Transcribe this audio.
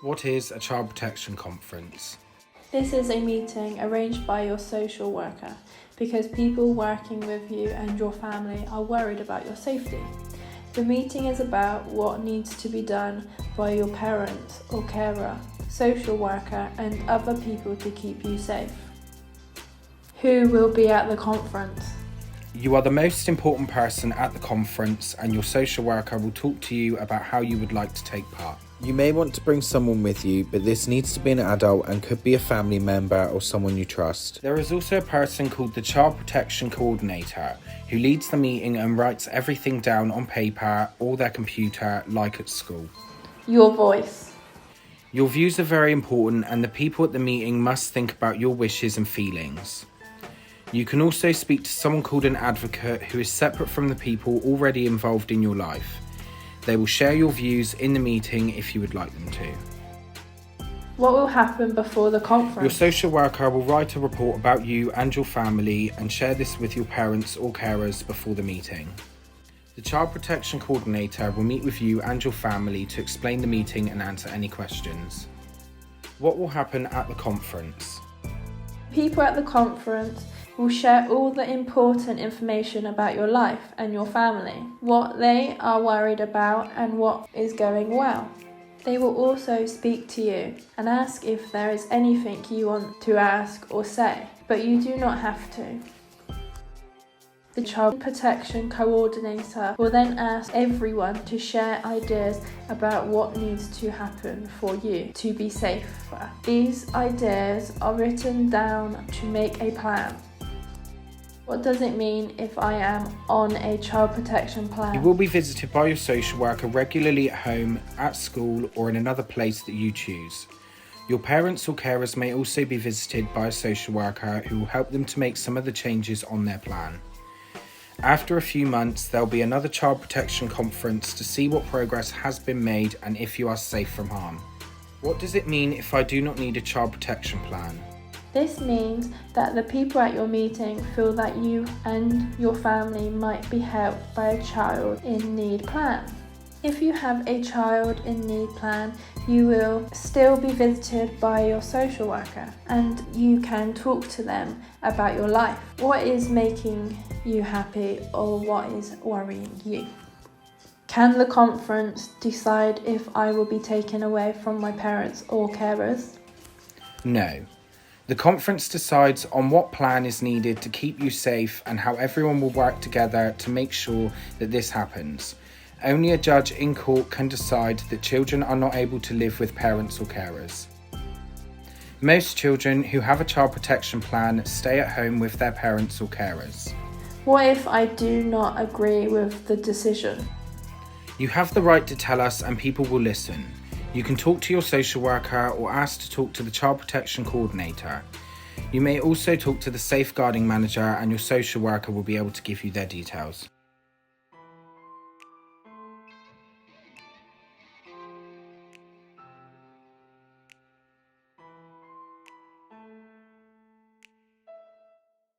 What is a child protection conference? This is a meeting arranged by your social worker because people working with you and your family are worried about your safety. The meeting is about what needs to be done by your parents or carer, social worker and other people to keep you safe. Who will be at the conference? You are the most important person at the conference, and your social worker will talk to you about how you would like to take part. You may want to bring someone with you, but this needs to be an adult and could be a family member or someone you trust. There is also a person called the Child Protection Coordinator who leads the meeting and writes everything down on paper or their computer like at school. Your voice. Your views are very important, and the people at the meeting must think about your wishes and feelings. You can also speak to someone called an advocate who is separate from the people already involved in your life. They will share your views in the meeting if you would like them to. What will happen before the Your conference? social worker will write a report about you and your family and share this with your parents or carers before the meeting. The Child Protection Coordinator will meet with you and your family to explain the meeting and answer any questions. What will happen at the conference? People at the conference will share all the important information about your life and your family, what they are worried about and what is going well. They will also speak to you and ask if there is anything you want to ask or say, but you do not have to. The Child Protection Coordinator will then ask everyone to share ideas about what needs to happen for you to be safer. These ideas are written down to make a plan. What does it mean if I am on a child protection plan? You will be visited by your social worker regularly at home, at school, or in another place that you choose. Your parents or carers may also be visited by a social worker who will help them to make some of the changes on their plan. After a few months, there will be another child protection conference to see what progress has been made and if you are safe from harm. What does it mean if I do not need a child protection plan? This means that the people at your meeting feel that you and your family might be helped by a child in need plan. If you have a child in need plan, you will still be visited by your social worker and you can talk to them about your life. What is making you happy or what is worrying you? Can the conference decide if I will be taken away from my parents or carers? No. The conference decides on what plan is needed to keep you safe and how everyone will work together to make sure that this happens. Only a judge in court can decide that children are not able to live with parents or carers. Most children who have a child protection plan stay at home with their parents or carers. What if I do not agree with the decision? You have the right to tell us and people will listen. You can talk to your social worker or ask to talk to the Child Protection Coordinator. You may also talk to the Safeguarding Manager and your social worker will be able to give you their details.